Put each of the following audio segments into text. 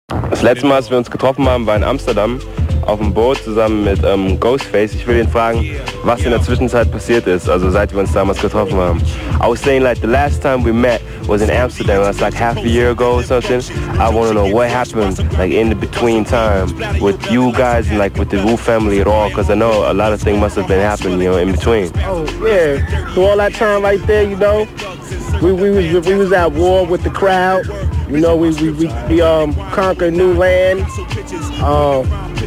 Das letzte Mal, als wir uns getroffen haben, war in Amsterdam auf dem Boot zusammen mit Ghostface. Ich will ihn fragen, was in der Zwischenzeit passiert ist, also seit wir uns damals getroffen haben. I was saying like the last time we met was in Amsterdam. That's like half a year ago or something. I want to know what happened like in the between time with you guys and like with the Wu family at all, because I know a lot of things must have been happening, you know, in between. Oh yeah, so all that time right there, you know, we was at war with the crowd. You know, we conquered new land.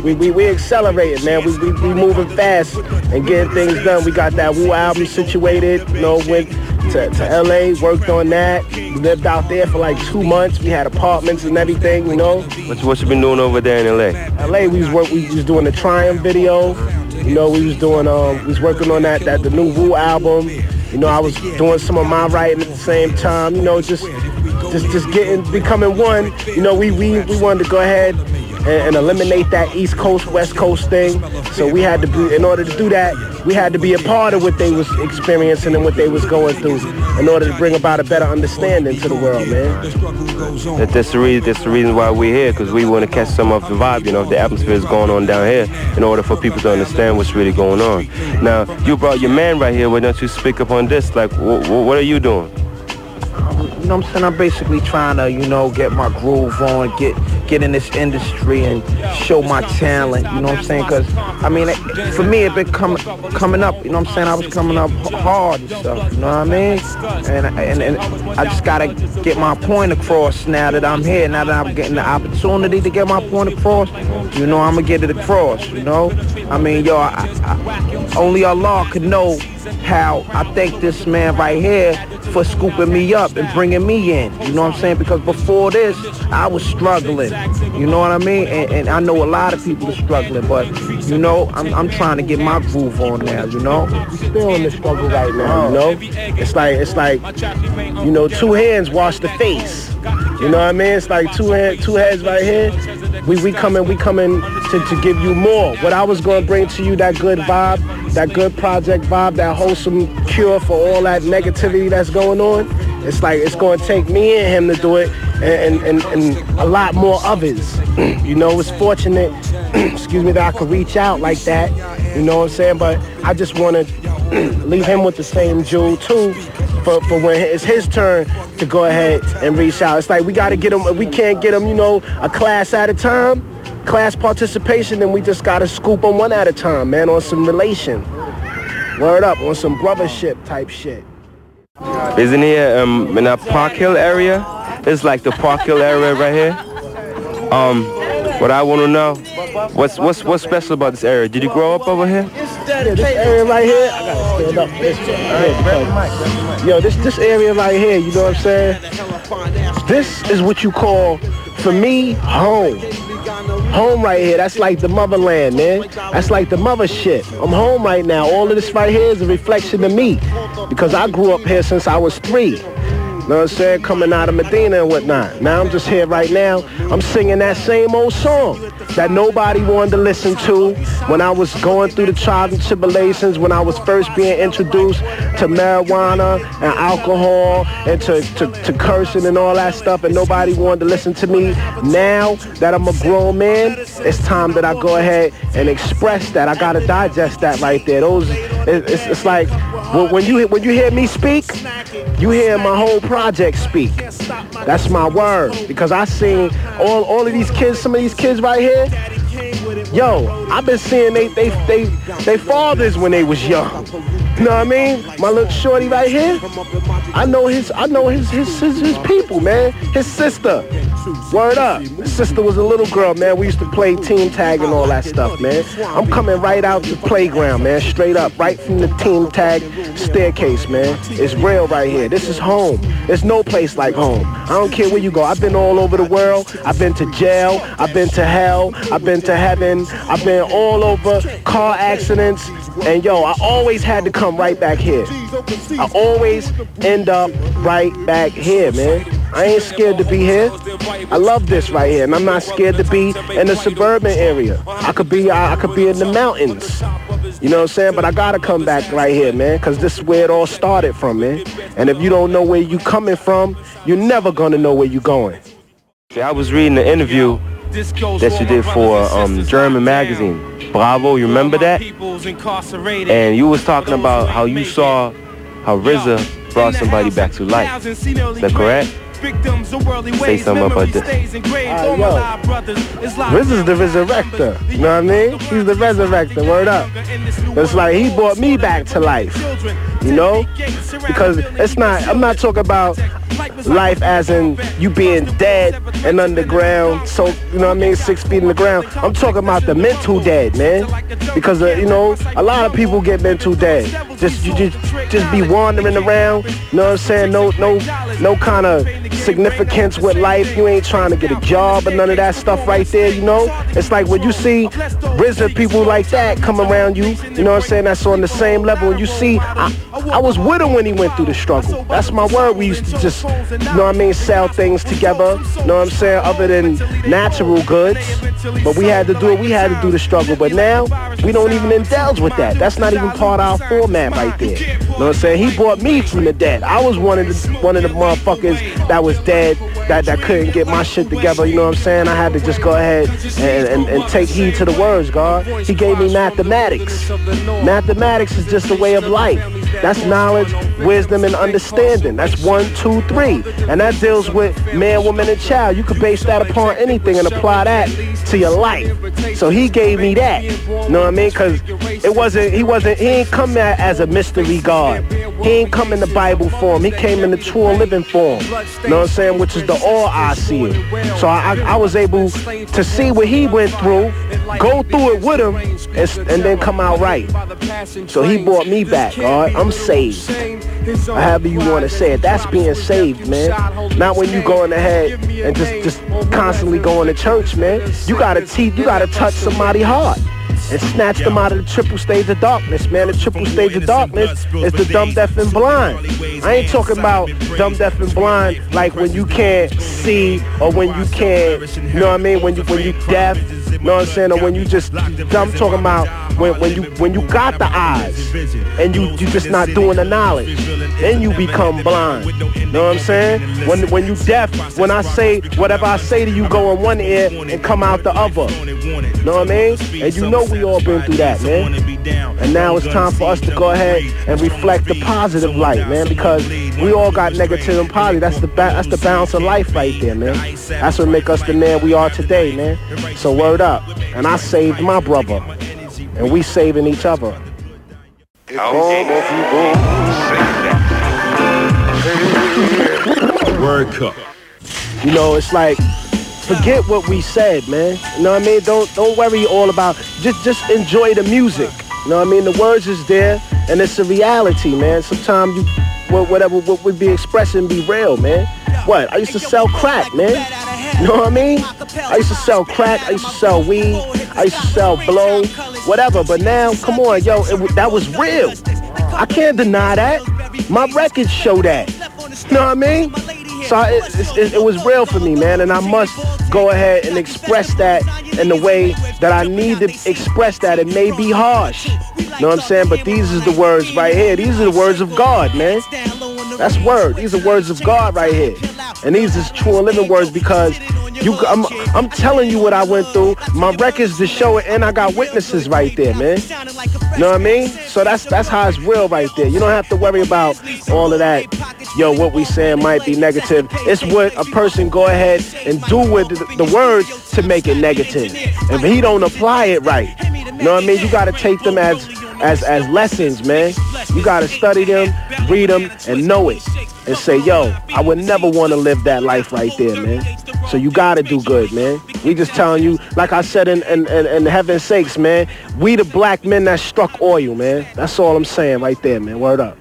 We accelerated, man. We moving fast and getting things done. We got that Wu album situated. You know, went to LA, worked on that. Lived out there for like 2 months. We had apartments and everything. You know. What you been doing over there in LA? LA, we was doing the Triumph video. You know, we was working on the new Wu album. You know, I was doing some of my writing at the same time. You know, just becoming one. You know, we wanted to go ahead and eliminate that East Coast, West Coast thing. So we had to be, in order to do that, we had to be a part of what they was experiencing and what they was going through in order to bring about a better understanding to the world, man. That's the reason why we're here, because we want to catch some of the vibe, you know, the atmosphere is going on down here in order for people to understand what's really going on. Now, you brought your man right here. Why don't you speak up on this? Like, what are you doing? You know what I'm saying? I'm basically trying to, you know, get my groove on, get in this industry and show my talent, you know what I'm saying? Because, I mean, for me, it been coming up, you know what I'm saying? I was coming up hard and stuff, you know what I mean? And I just got to get my point across now that I'm here, now that I'm getting the opportunity to get my point across, you know, I'm going to get it across, you know? I mean, yo, only Allah could know how I thank this man right here for scooping me up and bringing me in, you know what I'm saying? Because before this, I was struggling, you know what I mean? And I know a lot of people are struggling, but, you know, I'm trying to get my groove on now, you know? We're still in the struggle right now, you know? It's like, you know, two hands wash the face, you know what I mean? It's like two heads right here. We coming to give you more. What I was going to bring to you, that good vibe, that good project vibe, that wholesome cure for all that negativity that's going on. It's like it's going to take me and him to do it, and a lot more others. You know, it's fortunate, excuse me, that I could reach out like that. You know what I'm saying? But I just want to leave him with the same jewel too, for when it's his turn to go ahead and reach out. It's like we got to get him. We can't get him, you know, a class at a time. Class participation, and we just gotta scoop them one at a time, man, on some relation. Word up, on some brothership type shit. Isn't here in that Park Hill area? It's like the Park Hill area right here. What I want to know, what's special about this area? Did you grow up over here? Yeah, this area right here, I gotta stand up for this shit. Yo, this area right here, you know what I'm saying? This is what you call, for me, home. Home right here, that's like the motherland, man. That's like the mother shit. I'm home right now. All of this right here is a reflection of me, because I grew up here since I was 3. You know what I'm saying? Coming out of Medina and whatnot. Now I'm just here right now. I'm singing that same old song that nobody wanted to listen to when I was going through the trials and tribulations, when I was first being introduced to marijuana and alcohol and to cursing and all that stuff, and nobody wanted to listen to me. Now that I'm a grown man, it's time that I go ahead and express that. I gotta digest that right there. It's like when you hear me speak, you hear my whole project speak. That's my word, because I seen all of these kids, some of these kids right here. Yo, I've been seeing they fathers when they was young. You know what I mean? My little shorty right here, I know his people, man. His sister. Word up. His sister was a little girl, man. We used to play team tag and all that stuff, man. I'm coming right out the playground, man. Straight up, right from the team tag staircase, man. It's real right here. This is home. There's no place like home. I don't care where you go. I've been all over the world. I've been to jail. I've been to hell. I've been to heaven. I've been all over, car accidents. And yo, I always had to come right back here. I always end up right back here, man. I ain't scared to be here. I love this right here, and I'm not scared to be in the suburban area. I could be in the mountains. You know what I'm saying? But I gotta come back right here, man, because this is where it all started from, man. And if you don't know where you coming from, you're never gonna know where you going. See, I was reading the interview that you did for German magazine, Bravo. You remember that? And you was talking about how you saw how RZA brought somebody back to life. Is that correct? Say something about this. RZA's the resurrector. You know what I mean? He's the resurrector. Word up. It's like he brought me back to life. You know? Because I'm not talking about life as in you being dead and underground, so, you know what I mean, 6 feet in the ground. I'm talking about the mental dead, man. Because, you know, a lot of people get mental dead. Just be wandering around, you know what I'm saying? No kind of significance with life. You ain't trying to get a job or none of that stuff right there, you know? It's like when you see RZA people like that come around you, you know what I'm saying, that's on the same level. And you see, I was with him when he went through the struggle. That's my word. We used to just, you know what I mean, sell things together, you know what I'm saying, other than natural goods. But we had to do it. We had to do the struggle. But now, we don't even indulge with that. That's not even part of our format right there. You know what I'm saying? He brought me from the dead. I was one of the motherfuckers that was dead, that couldn't get my shit together, you know what I'm saying? I had to just go ahead and take heed to the words, God. He gave me mathematics. Mathematics is just a way of life. That's knowledge, wisdom, and understanding. That's 1, 2, 3. And that deals with man, woman, and child. You could base that upon anything and apply that to your life. So he gave me that. You know what I mean? Because he ain't come as a mystery God. He ain't come in the Bible form. He came in the true and living form. You know what I'm saying? Which is the all I see it. So I was able to see what he went through, go through it with him, and then come out right. So he brought me back, God. I'm saved. However you want to say it. That's being saved, man. Not when you going ahead and just constantly going to church, man. You gotta touch somebody's heart and snatch them out of the triple stage of darkness, man. The triple stage of darkness is the dumb, deaf, and blind. I ain't talking about dumb, deaf, and blind like when you can't see or when you can't, you know what I mean, when you deaf, you know what I'm saying, or when you just, I'm talking about when you got the eyes and you just not doing the knowledge, then you become blind. You know what I'm saying? When you deaf, when I say, whatever I say to you go in one ear and come out the other. You know what I mean? And you know we all been through that, man. And now it's time for us to go ahead and reflect the positive light, man, because we all got negative and positive. That's the balance of life right there, man. That's what make us the man we are today, man. So word up. And I saved my brother. And we saving each other. Word cup. You know, it's like, forget what we said, man. You know what I mean? Don't worry all about, just enjoy the music. You know what I mean? The words is there, and it's a reality, man. Sometimes what we be expressing be real, man. What? I used to sell crack, man. You know what I mean? I used to sell crack, I used to sell weed, I used to sell blow, whatever. But now, come on, yo, that was real. I can't deny that. My records show that. You know what I mean? So it was real for me, man, and I must go ahead and express that in the way that I need to express that. It may be harsh, you know what I'm saying, but these is the words right here. These are the words of God, man. That's word. These are words of God right here. And these is true and living words because I'm telling you what I went through. My records to show it, and I got witnesses right there, man. You know what I mean? So that's how it's real right there. You don't have to worry about all of that. Yo, what we saying might be negative. It's what a person go ahead and do with the words to make it negative. If he don't apply it right, you know what I mean? You got to take them as lessons, man. You got to study them, read them, and know it. And say, yo, I would never want to live that life right there, man. So you got to do good, man. We just telling you, like I said in heaven's sakes, man, we the black men that struck oil, man. That's all I'm saying right there, man. Word up.